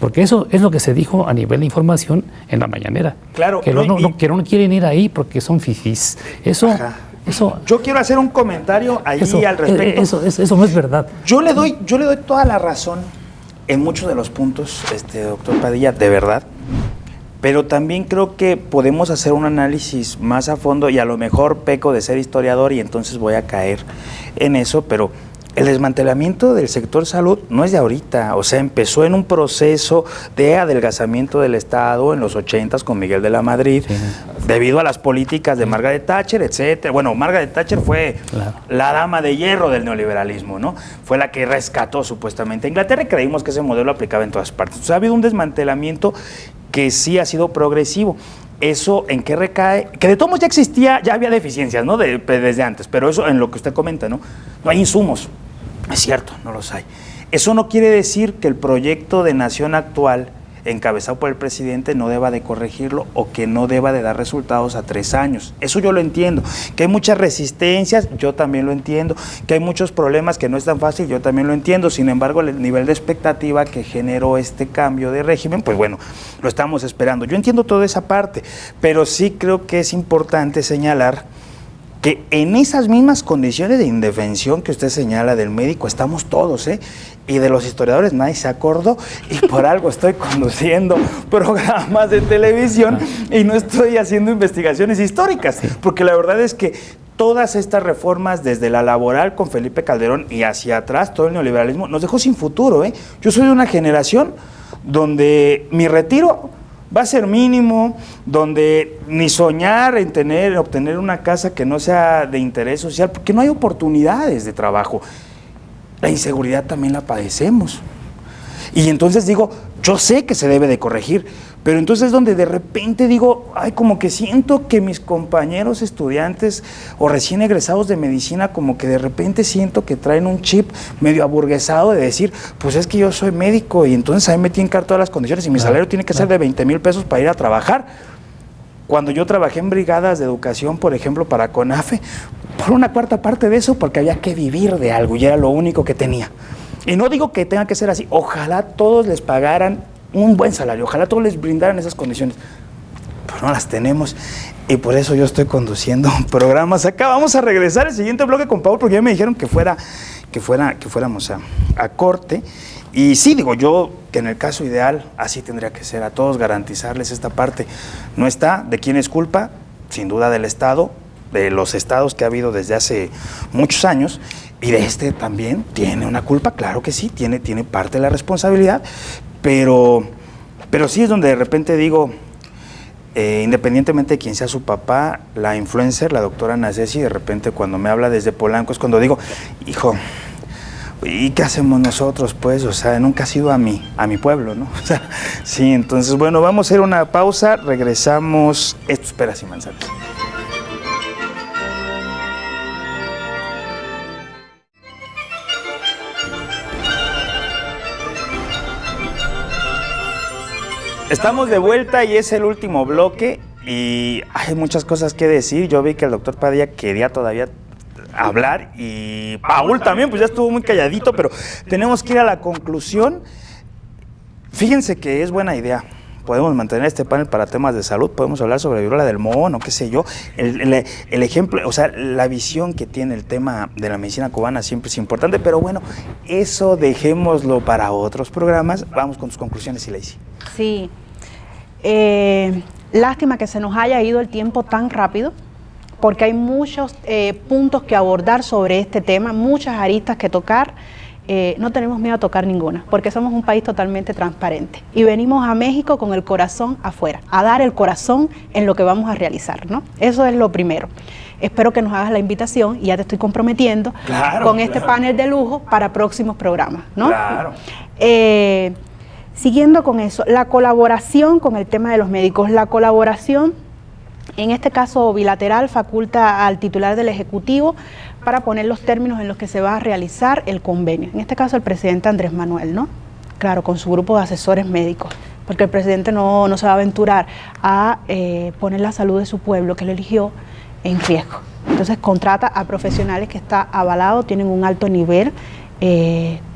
porque eso es lo que se dijo a nivel de información en la mañanera. Claro. Que no quieren ir ahí porque son fifís. Eso, yo quiero hacer un comentario allí al respecto. Eso no es verdad. Yo le doy toda la razón en muchos de los puntos, doctor Padilla, de verdad. Pero también creo que podemos hacer un análisis más a fondo y a lo mejor peco de ser historiador y entonces voy a caer en eso, pero el desmantelamiento del sector salud no es de ahorita, o sea, empezó en un proceso de adelgazamiento del Estado en los 80s con Miguel de la Madrid, sí, debido a las políticas de Margaret Thatcher, etcétera. Bueno, Margaret Thatcher fue la dama de hierro del neoliberalismo, ¿no? Fue la que rescató supuestamente a Inglaterra y creímos que ese modelo aplicaba en todas partes. Entonces, ha habido un desmantelamiento que sí ha sido progresivo. ¿Eso en qué recae? Que de todos modos ya existía, ya había deficiencias, ¿no? Desde antes, pero eso en lo que usted comenta, ¿no? No hay insumos. Es cierto, no los hay. Eso no quiere decir que el proyecto de nación actual, encabezado por el presidente, no deba de corregirlo o que no deba de dar resultados a 3 años. Eso yo lo entiendo. Que hay muchas resistencias, yo también lo entiendo. Que hay muchos problemas, que no es tan fácil, yo también lo entiendo. Sin embargo, el nivel de expectativa que generó este cambio de régimen, pues bueno, lo estamos esperando. Yo entiendo toda esa parte, pero sí creo que es importante señalar que en esas mismas condiciones de indefensión que usted señala del médico estamos todos, y de los historiadores nadie se acordó, y por algo estoy conduciendo programas de televisión y no estoy haciendo investigaciones históricas, porque la verdad es que todas estas reformas, desde la laboral con Felipe Calderón y hacia atrás, todo el neoliberalismo, nos dejó sin futuro. Yo soy de una generación donde mi retiro va a ser mínimo, donde ni soñar en obtener una casa que no sea de interés social, porque no hay oportunidades de trabajo. La inseguridad también la padecemos. Y entonces digo, yo sé que se debe de corregir, pero entonces donde de repente digo, ay, como que siento que mis compañeros estudiantes o recién egresados de medicina, como que de repente siento que traen un chip medio aburguesado de decir, pues es que yo soy médico y entonces a mí me tienen que dar todas las condiciones y mi salario tiene que ser de 20,000 pesos para ir a trabajar. Cuando yo trabajé en brigadas de educación, por ejemplo, para CONAFE, por una cuarta parte de eso, porque había que vivir de algo y era lo único que tenía. Y no digo que tenga que ser así, ojalá todos les pagaran un buen salario, ojalá todos les brindaran esas condiciones, pero no las tenemos y por eso yo estoy conduciendo programas acá. Vamos a regresar al siguiente bloque con Paul, porque ya me dijeron que fuéramos a corte. Y sí, digo yo que en el caso ideal así tendría que ser, a todos garantizarles esta parte. No está, ¿de quién es culpa? Sin duda del Estado, de los estados que ha habido desde hace muchos años, y de este también tiene una culpa, claro que sí, tiene parte de la responsabilidad, pero sí es donde de repente digo, independientemente de quién sea su papá, la influencer, la doctora Ana Ceci, de repente cuando me habla desde Polanco es cuando digo, hijo, ¿y qué hacemos nosotros, pues? O sea, nunca ha sido a mi pueblo, ¿no? O sea, sí, entonces, bueno, vamos a hacer una pausa, regresamos. Esto es Peras y Manzanas. Estamos de vuelta y es el último bloque y hay muchas cosas que decir. Yo vi que el doctor Padilla quería todavía hablar y Paul también, pues ya estuvo muy calladito, pero tenemos que ir a la conclusión. Fíjense que es buena idea. Podemos mantener este panel para temas de salud, podemos hablar sobre viruela del mono, qué sé yo. El ejemplo, o sea, la visión que tiene el tema de la medicina cubana siempre es importante, pero bueno, eso dejémoslo para otros programas. Vamos con tus conclusiones, Ilacy. Sí. Lástima que se nos haya ido el tiempo tan rápido, porque hay muchos puntos que abordar sobre este tema, muchas aristas que tocar. No tenemos miedo a tocar ninguna, porque somos un país totalmente transparente y venimos a México con el corazón afuera, a dar el corazón en lo que vamos a realizar, ¿no? Eso es lo primero. Espero que nos hagas la invitación y ya te estoy comprometiendo con este panel de lujo para próximos programas, ¿no? Claro. Siguiendo con eso, la colaboración con el tema de los médicos, la colaboración, en este caso bilateral, faculta al titular del Ejecutivo para poner los términos en los que se va a realizar el convenio. En este caso el presidente Andrés Manuel, ¿no? Claro, con su grupo de asesores médicos, porque el presidente no se va a aventurar a poner la salud de su pueblo que lo eligió en riesgo. Entonces contrata a profesionales que está avalado, tienen un alto nivel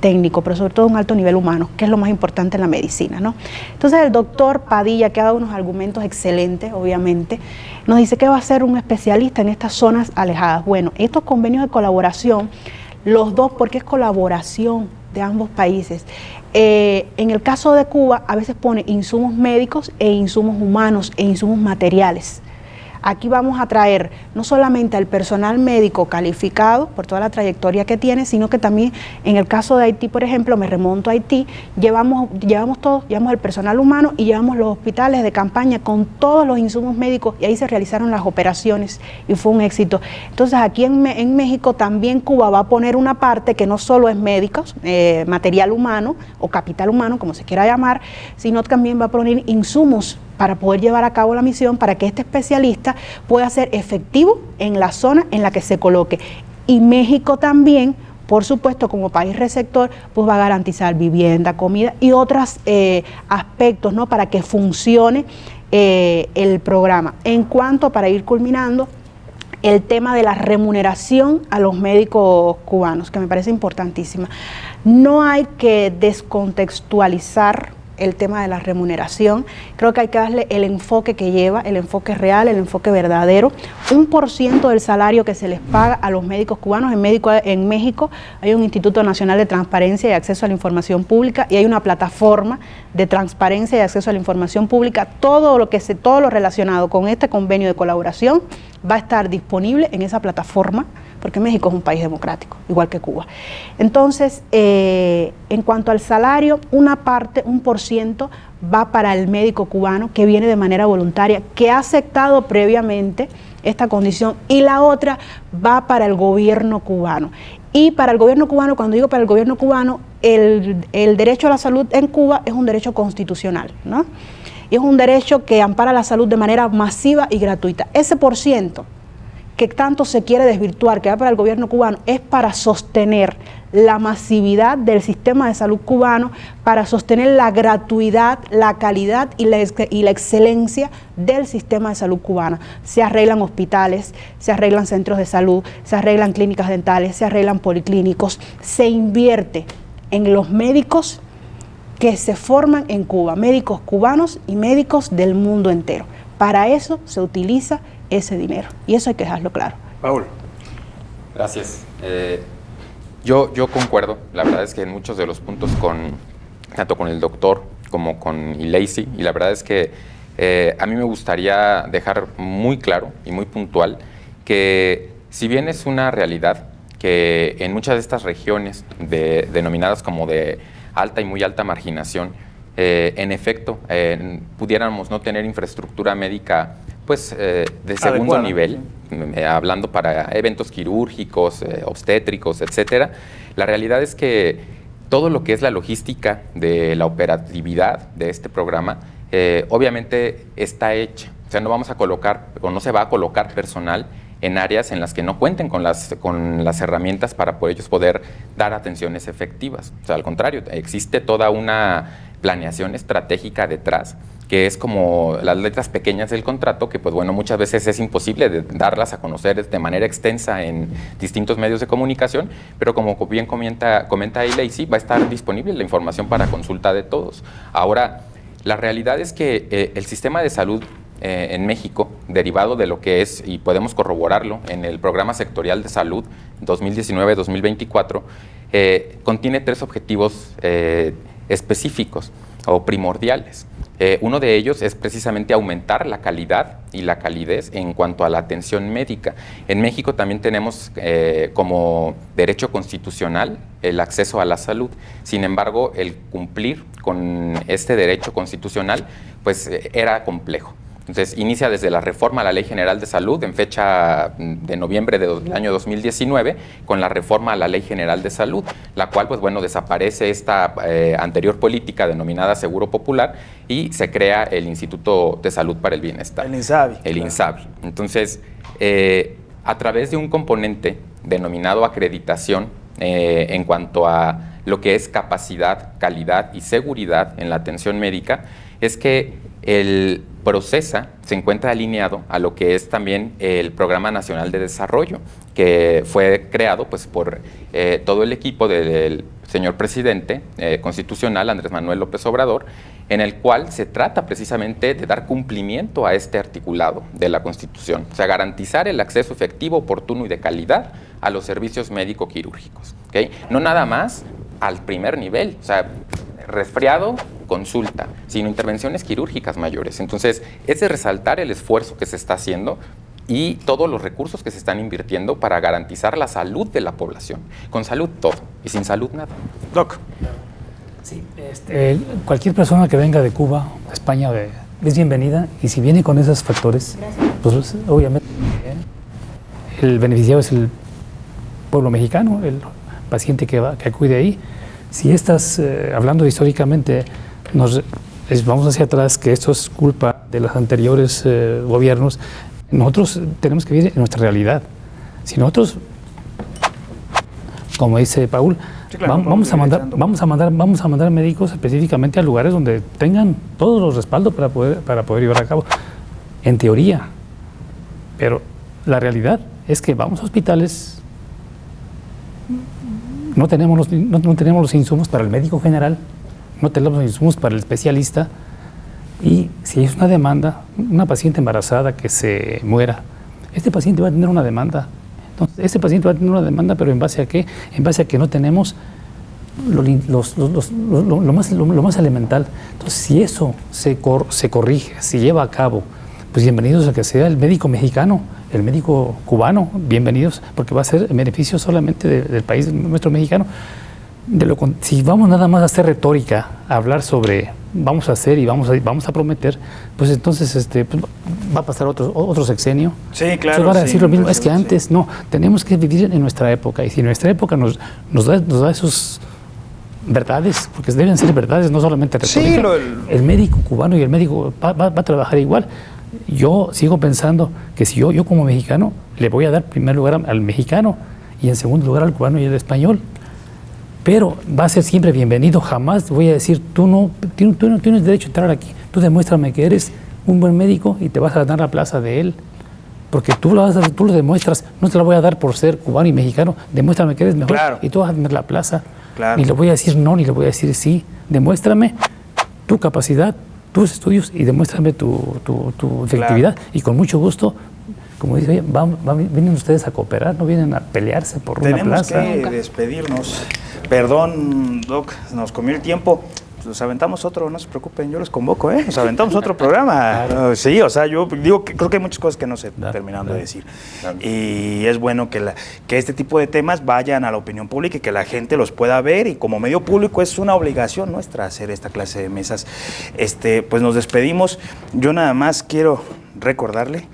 técnico, pero sobre todo un alto nivel humano, que es lo más importante en la medicina, ¿no? Entonces el doctor Padilla, que ha dado unos argumentos excelentes, obviamente, nos dice que va a ser un especialista en estas zonas alejadas. Bueno, estos convenios de colaboración, los dos, porque es colaboración de ambos países. En el caso de Cuba, a veces pone insumos médicos e insumos humanos e insumos materiales. Aquí vamos a traer no solamente al personal médico calificado por toda la trayectoria que tiene, sino que también en el caso de Haití, por ejemplo, me remonto a Haití, llevamos el personal humano y llevamos los hospitales de campaña con todos los insumos médicos y ahí se realizaron las operaciones y fue un éxito. Entonces aquí en México también Cuba va a poner una parte que no solo es médicos, material humano o capital humano, como se quiera llamar, sino también va a poner insumos para poder llevar a cabo la misión, para que este especialista pueda ser efectivo en la zona en la que se coloque. Y México también, por supuesto, como país receptor, pues va a garantizar vivienda, comida y otros aspectos, ¿no?, para que funcione el programa. En cuanto, para ir culminando, el tema de la remuneración a los médicos cubanos, que me parece importantísima. No hay que descontextualizar el tema de la remuneración. Creo que hay que darle el enfoque que lleva, el enfoque real, el enfoque verdadero. 1% del salario que se les paga a los médicos cubanos. En México hay un Instituto Nacional de Transparencia y Acceso a la Información Pública y hay una plataforma de transparencia y acceso a la información pública. Todo lo relacionado con este convenio de colaboración va a estar disponible en esa plataforma, porque México es un país democrático, igual que Cuba. Entonces, en cuanto al salario, una parte, 1%, va para el médico cubano que viene de manera voluntaria, que ha aceptado previamente esta condición, y la otra va para el gobierno cubano. Y para el gobierno cubano, cuando digo para el gobierno cubano, el derecho a la salud en Cuba es un derecho constitucional, ¿no? Y es un derecho que ampara la salud de manera masiva y gratuita. Ese % que tanto se quiere desvirtuar, que va para el gobierno cubano, es para sostener la masividad del sistema de salud cubano, para sostener la gratuidad, la calidad y la excelencia del sistema de salud cubana. Se arreglan hospitales, se arreglan centros de salud, se arreglan clínicas dentales, se arreglan policlínicos, se invierte en los médicos que se forman en Cuba, médicos cubanos y médicos del mundo entero. Para eso se utiliza ese dinero y eso hay que dejarlo claro. Paul. Gracias. Yo concuerdo, la verdad es que en muchos de los puntos tanto con el doctor como con Ilacy, y la verdad es que a mí me gustaría dejar muy claro y muy puntual que si bien es una realidad que en muchas de estas regiones denominadas como de alta y muy alta marginación, en efecto, pudiéramos no tener infraestructura médica pues de segundo nivel, hablando para eventos quirúrgicos, obstétricos, etcétera. La realidad es que todo lo que es la logística de la operatividad de este programa, obviamente está hecha. O sea, no vamos a colocar o no se va a colocar personal en áreas en las que no cuenten con las herramientas para ellos poder dar atenciones efectivas. O sea, al contrario, existe toda una planeación estratégica detrás, que es como las letras pequeñas del contrato, que pues bueno, muchas veces es imposible de darlas a conocer de manera extensa en distintos medios de comunicación, pero como bien comenta Ilacy, va a estar disponible la información para consulta de todos. Ahora, la realidad es que el sistema de salud en México, derivado de lo que es, y podemos corroborarlo en el Programa Sectorial de Salud 2019-2024, contiene 3 objetivos específicos o primordiales. Uno de ellos es precisamente aumentar la calidad y la calidez en cuanto a la atención médica. En México también tenemos como derecho constitucional el acceso a la salud. Sin embargo, el cumplir con este derecho constitucional pues era complejo. Entonces, inicia desde la reforma a la Ley General de Salud en fecha de noviembre del año 2019, con la reforma a la Ley General de Salud, la cual, pues bueno, desaparece esta anterior política denominada Seguro Popular y se crea el Instituto de Salud para el Bienestar. El INSABI. El INSABI. Entonces, a través de un componente denominado acreditación en cuanto a lo que es capacidad, calidad y seguridad en la atención médica, es que el Procesa se encuentra alineado a lo que es también el Programa Nacional de Desarrollo, que fue creado pues, por todo el equipo del señor presidente constitucional, Andrés Manuel López Obrador, en el cual se trata precisamente de dar cumplimiento a este articulado de la Constitución, o sea, garantizar el acceso efectivo, oportuno y de calidad a los servicios médico-quirúrgicos, ¿okay? No nada más al primer nivel, o sea, resfriado, consulta, sino intervenciones quirúrgicas mayores. Entonces, es de resaltar el esfuerzo que se está haciendo y todos los recursos que se están invirtiendo para garantizar la salud de la población. Con salud todo, y sin salud nada. Doc. Sí, cualquier persona que venga de Cuba, de España, es bienvenida, y si viene con esos factores, pues obviamente el beneficiado es el pueblo mexicano, el paciente que acude ahí. Si estás hablando históricamente, vamos hacia atrás, que esto es culpa de los anteriores gobiernos, nosotros tenemos que vivir en nuestra realidad. Si nosotros, como dice Paul, sí, claro, vamos a mandar médicos específicamente a lugares donde tengan todos los respaldos para poder llevar a cabo, en teoría. Pero la realidad es que vamos a hospitales, no tenemos los insumos para el médico general, no tenemos los insumos para el especialista, y si es una demanda, una paciente embarazada que se muera, este paciente va a tener una demanda. Entonces, este paciente va a tener una demanda, pero ¿en base a qué? En base a que no tenemos lo más elemental. Entonces, si eso se corrige, se lleva a cabo, pues bienvenidos a que sea el médico mexicano, el médico cubano, bienvenidos, porque va a ser en beneficio solamente del país nuestro mexicano. Si vamos nada más a hacer retórica, a hablar sobre vamos a hacer y vamos a prometer, pues entonces pues va a pasar otro sexenio. Sí, claro. Entonces van a decir lo mismo, es que sí. antes no, tenemos que vivir en nuestra época, y si nuestra época nos da esos verdades, porque deben ser verdades, no solamente retórica, sí, el médico cubano y el médico va a trabajar igual. Yo sigo pensando que si yo como mexicano le voy a dar en primer lugar al mexicano y en segundo lugar al cubano y al español, pero va a ser siempre bienvenido. Jamás voy a decir, tú no tienes derecho a entrar aquí, tú demuéstrame que eres un buen médico y te vas a ganar la plaza de él, porque tú lo demuestras. No te la voy a dar por ser cubano y mexicano, demuéstrame que eres mejor, claro, y tú vas a tener la plaza. Claro. Ni le voy a decir no, ni le voy a decir sí. Demuéstrame tu capacidad, tus estudios, y demuéstrame tu efectividad. Claro. Y con mucho gusto, como dice, vienen ustedes a cooperar, no vienen a pelearse por una plaza. Tenemos que despedirnos. Perdón, Doc, nos comió el tiempo. Nos aventamos otro, no se preocupen, yo los convoco, nos aventamos otro programa. Claro. Sí, o sea, yo digo que creo que hay muchas cosas que no se terminaron de decir. Claro. Y es bueno que este tipo de temas vayan a la opinión pública y que la gente los pueda ver, y como medio público es una obligación nuestra hacer esta clase de mesas. Pues nos despedimos. Yo nada más quiero recordarle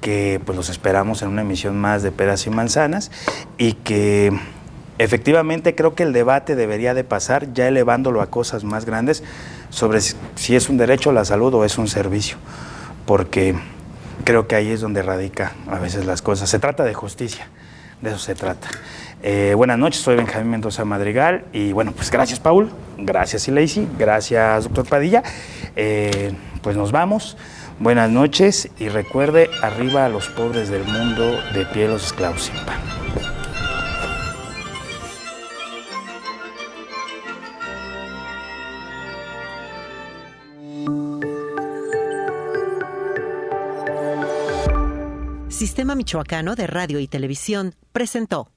que pues los esperamos en una emisión más de Peras y Manzanas, y que efectivamente creo que el debate debería de pasar ya elevándolo a cosas más grandes sobre si es un derecho a la salud o es un servicio, porque creo que ahí es donde radica a veces las cosas. Se trata de justicia, de eso se trata. Buenas noches, soy Benjamín Mendoza Madrigal, y bueno, pues gracias Paul, gracias Ilacy, gracias doctor Padilla, pues nos vamos. Buenas noches, y recuerde, arriba a los pobres del mundo, de pie los esclavos sin pan. Sistema Michoacano de Radio y Televisión presentó